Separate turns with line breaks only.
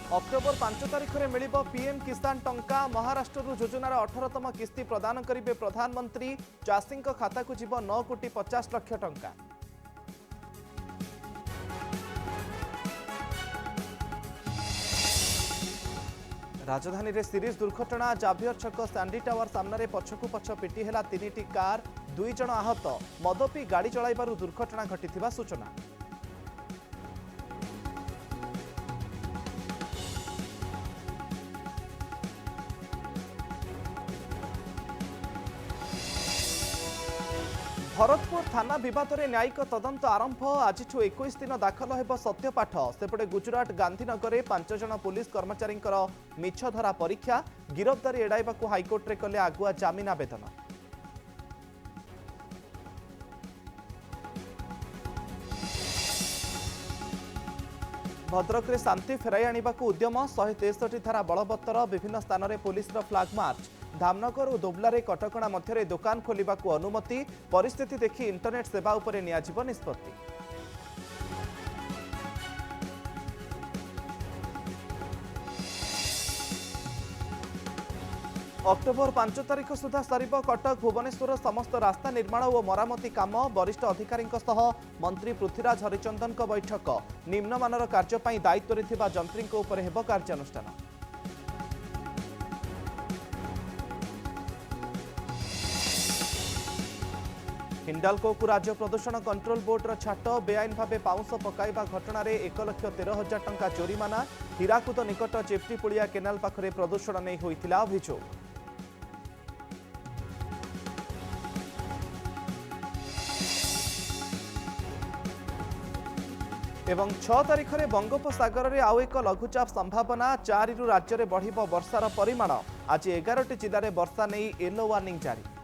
October 5 तारिख में मिल PM किसान टंका। महाराष्ट्र योजनार 18तम किस्ती प्रदान करेंगे प्रधानमंत्री। चाषी खाता को जीव 9 कोटी 50 लाख टंका। राजधानी रे सीरीज दुर्घटना। जाभियर छक सैंडी टावर सामने पछकु पछ पिटी है 3टी कार, 2 जन आहत। मद पी गाड़ी चलाइबारु दुर्घटना घटिथिबा सूचना। भरतपुर थाना विवाद में न्यायिक तदंत आरंभ। आज 21 दिन दाखल हो सत्यपाठ। सेपटे गुजरात गांधीनगर में 5 जन पुलिस कर्मचारी मिछ धरा परीक्षा। गिरफ्तारी एड़ाइबा हाइकोर्ट रे कले आगुआ जामिन आवेदन। भद्रक में शांति फेराई आने उद्यम। 163 धारा बलवत्तर। विभिन्न स्थान में पुलिस फ्लैग मार्च। धामनगर और दोबलारे कटकणा मध्य दुकान खोलने को अनुमति। परिस्थिति देखि इंटरनेट सेवा उपरे नियाजिब निष्पत्ति। अक्टोबर 5 तारिख सुधा सरिब कटक भुवनेश्वर समस्त रास्ता निर्माण और मरामती काम। वरिष्ठ अधिकारी मंत्री पृथ्वीराज हरिचंदन बैठक। निम्नमानर कार्य दायित्व में जंत्री हेब कार्यानुष्ठान। हिंडाल्को को राज्य प्रदूषण कंट्रोल बोर्डर छाट। बेआईन भाव पाउंस पकाइबा घटना 1,13,000 टंका जोरिमाना। हीराकुद निकट चेप्टीपुलिया केनाल पाखरे प्रदूषण नहीं होइथिला अभियोग। एवं 6 तारिख में बंगोपसागर में आउ एक लघुचाप संभावना। 4 राज्य में बढ़िब वर्षार परिमाण। आज 11टी जिले में वर्षा नहीं येलो वार्निंग जारी।